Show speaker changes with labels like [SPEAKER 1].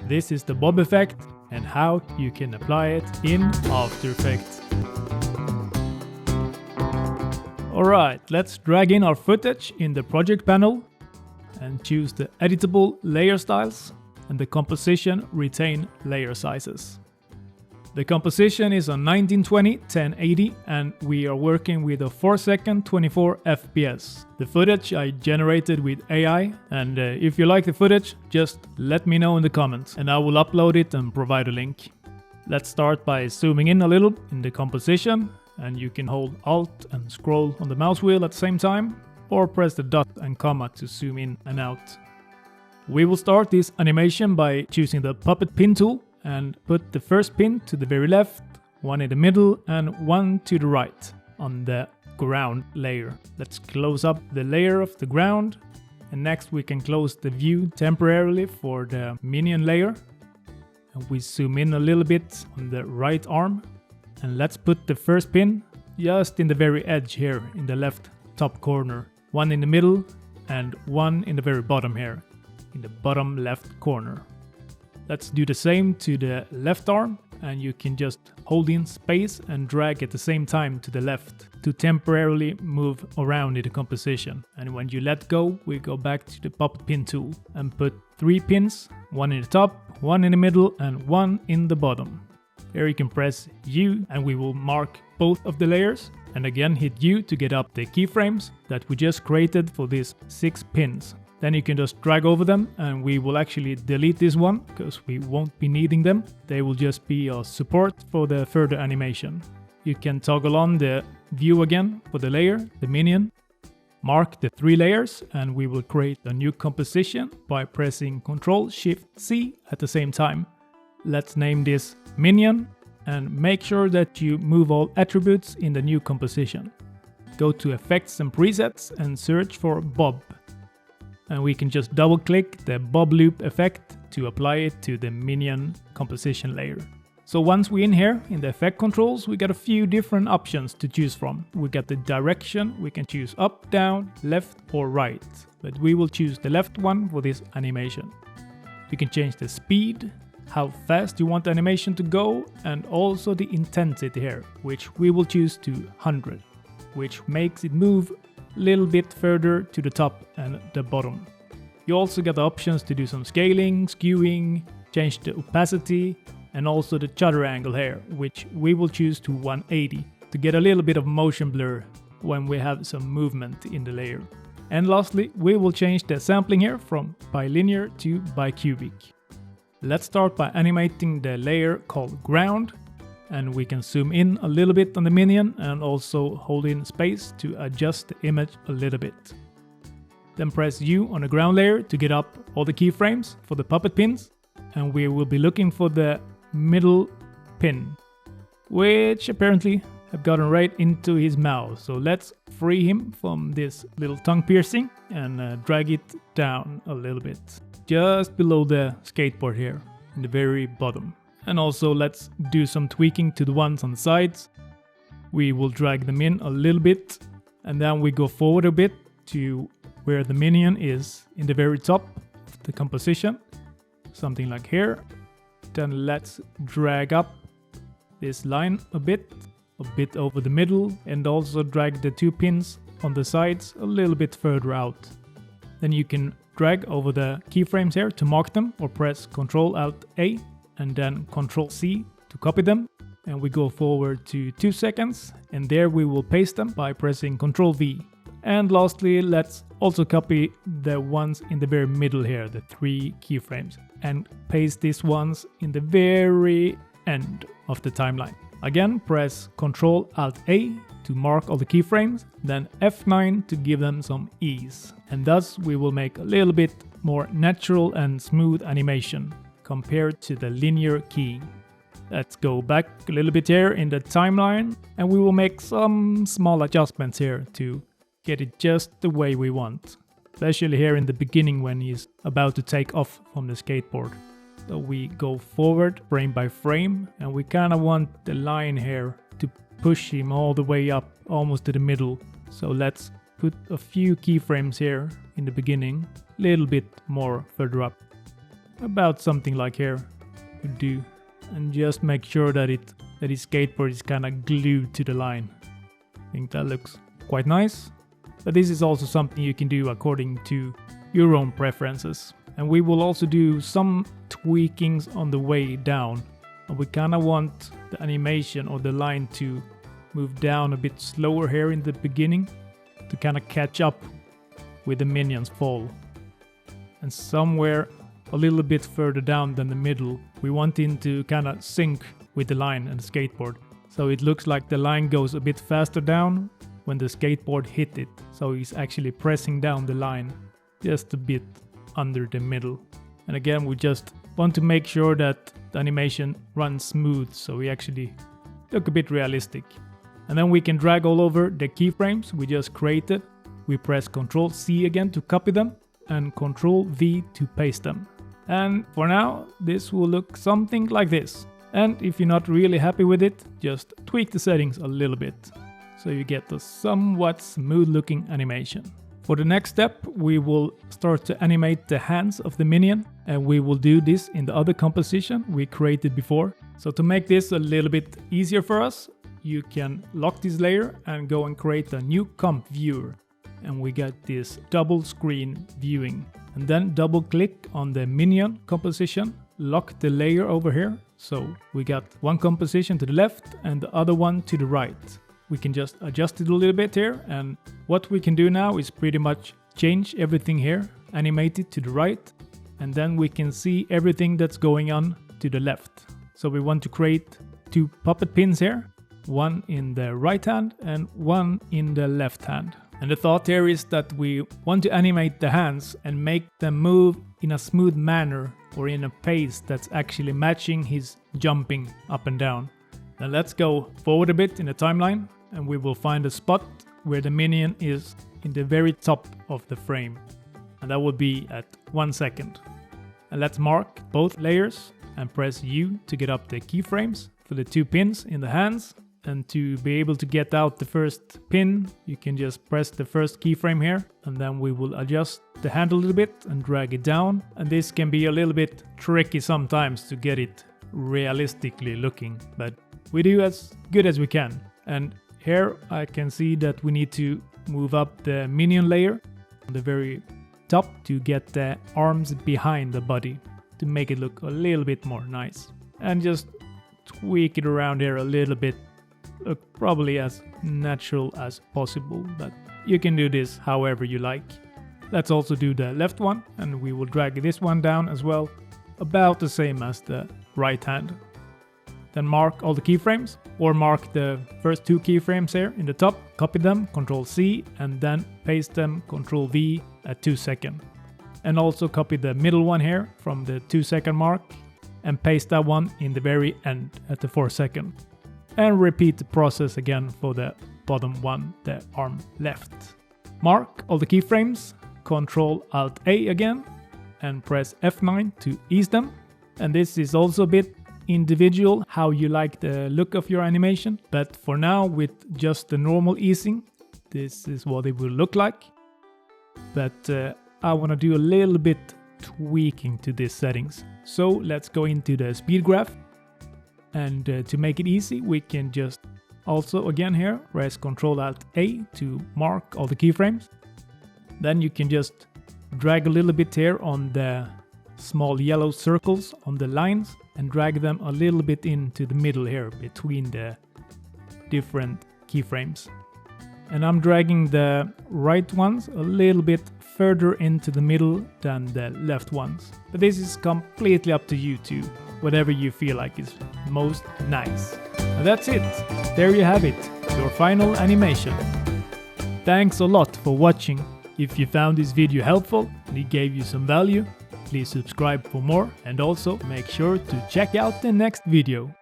[SPEAKER 1] This is the bob effect and how you can apply it in After Effects. Alright, let's drag in our footage in the project panel and choose the editable layer styles and the composition retain layer sizes. The composition is on 1920 1080 and we are working with a 4-second 24 FPS. The footage I generated with AI, and if you like the footage, just let me know in the comments and I will upload it and provide a link. Let's start by zooming in a little in the composition, and you can hold Alt and scroll on the mouse wheel at the same time, or press the dot and comma to zoom in and out. We will start this animation by choosing the puppet pin tool and put the first pin to the very left, one in the middle and one to the right on the ground layer. Let's close up the layer of the ground, and next we can close the view temporarily for the minion layer. And we zoom in a little bit on the right arm, and let's put the first pin just in the very edge here in the left top corner, one in the middle and one in the very bottom here in the bottom left corner. Let's do the same to the left arm, and you can just hold in space and drag at the same time to the left to temporarily move around in the composition. And when you let go, we go back to the puppet pin tool and put 3 pins, one in the top, one in the middle and one in the bottom. Here you can press U and we will mark both of the layers, and again hit U to get up the keyframes that we just created for these 6 pins. Then you can just drag over them, and we will actually delete this one because we won't be needing them. They will just be a support for the further animation. You can toggle on the view again for the layer, the minion. Mark the 3 layers and we will create a new composition by pressing Ctrl-Shift-C at the same time. Let's name this minion and make sure that you move all attributes in the new composition. Go to Effects and Presets and search for Bob. And we can just double click the bob loop effect to apply it to the minion composition layer. So once we're in here in the effect controls, we got a few different options to choose from. We got the direction, we can choose up, down, left or right, but we will choose the left one for this animation. You can change the speed, how fast you want the animation to go, and also the intensity here, which we will choose to 100, which makes it move little bit further to the top and the bottom. You also get the options to do some scaling, skewing, change the opacity and also the shutter angle here, which we will choose to 180 to get a little bit of motion blur when we have some movement in the layer. And lastly, we will change the sampling here from bilinear to bicubic. Let's start by animating the layer called ground. And we can zoom in a little bit on the minion and also hold in space to adjust the image a little bit. Then press U on the ground layer to get up all the keyframes for the puppet pins, and we will be looking for the middle pin, which apparently have gotten right into his mouth. So let's free him from this little tongue piercing and drag it down a little bit, just below the skateboard here in the very bottom. And also let's do some tweaking to the ones on the sides. We will drag them in a little bit, and then we go forward a bit to where the minion is in the very top of the composition, something like here. Then let's drag up this line a bit over the middle, and also drag the 2 pins on the sides a little bit further out. Then you can drag over the keyframes here to mark them, or press Ctrl-Alt-A and then Ctrl-C to copy them, and we go forward to 2 seconds, and there we will paste them by pressing Ctrl-V. And lastly, let's also copy the ones in the very middle here, the 3 keyframes, and paste these ones in the very end of the timeline. Again, press Ctrl-Alt-A to mark all the keyframes, then F9 to give them some ease. And thus we will make a little bit more natural and smooth animation compared to the linear key. Let's go back a little bit here in the timeline, and we will make some small adjustments here to get it just the way we want, especially here in the beginning when he's about to take off from the skateboard. So we go forward frame by frame, and we kind of want the line here to push him all the way up almost to the middle. So let's put a few keyframes here in the beginning, a little bit more further up. about something like here would do. And just make sure that his skateboard is kind of glued to the line. I think that looks quite nice. But this is also something you can do according to your own preferences. And we will also do some tweakings on the way down. And we kind of want the animation or the line to move down a bit slower here in the beginning to kind of catch up with the minion's fall. And somewhere a little bit further down than the middle, we want him to kind of sync with the line and the skateboard. So it looks like the line goes a bit faster down when the skateboard hit it. So he's actually pressing down the line just a bit under the middle. And again, we just want to make sure that the animation runs smooth, so we actually look a bit realistic. And then we can drag all over the keyframes we just created. We press Ctrl C again to copy them and Ctrl V to paste them. And for now, this will look something like this. And if you're not really happy with it, just tweak the settings a little bit, so you get a somewhat smooth looking animation. For the next step, we will start to animate the hands of the minion, and we will do this in the other composition we created before. So to make this a little bit easier for us, you can lock this layer and go and create a new comp viewer. And we get this double screen viewing. And then double click on the minion composition, lock the layer over here. So we got one composition to the left and the other one to the right. We can just adjust it a little bit here, and what we can do now is pretty much change everything here, animate it to the right, and then we can see everything that's going on to the left. So we want to create two puppet pins here, one in the right hand and one in the left hand. And the thought here is that we want to animate the hands and make them move in a smooth manner or in a pace that's actually matching his jumping up and down. Now let's go forward a bit in the timeline, and we will find a spot where the minion is in the very top of the frame. And that will be at 1 second. And let's mark both layers and press U to get up the keyframes for the two pins in the hands. And to be able to get out the first pin, you can just press the first keyframe here, and then we will adjust the hand a little bit and drag it down. And this can be a little bit tricky sometimes to get it realistically looking, but we do as good as we can. And here I can see that we need to move up the minion layer on the very top to get the arms behind the body to make it look a little bit more nice. And just tweak it around here a little bit, look probably as natural as possible, but you can do this however you like. Let's also do the left one, and we will drag this one down as well, about the same as the right hand. Then mark all the keyframes, or mark the first two keyframes here in the top, copy them, Ctrl C, and then paste them, Ctrl V at 2 seconds. And also copy the middle one here from the 2 second mark and paste that one in the very end at the 4 second. And repeat the process again for the bottom one, the arm left. Mark all the keyframes, Ctrl Alt A again, and press F9 to ease them. And this is also a bit individual how you like the look of your animation, but for now with just the normal easing, this is what it will look like. But I want to do a little bit tweaking to these settings. So let's go into the speed graph, and to make it easy we can just also again here press Ctrl Alt A to mark all the keyframes. Then you can just drag a little bit here on the small yellow circles on the lines and drag them a little bit into the middle here between the different keyframes. And I'm dragging the right ones a little bit further into the middle than the left ones. But this is completely up to you too, whatever you feel like is most nice. And that's it. There you have it, your final animation. Thanks a lot for watching. If you found this video helpful and it gave you some value, please subscribe for more, and also make sure to check out the next video.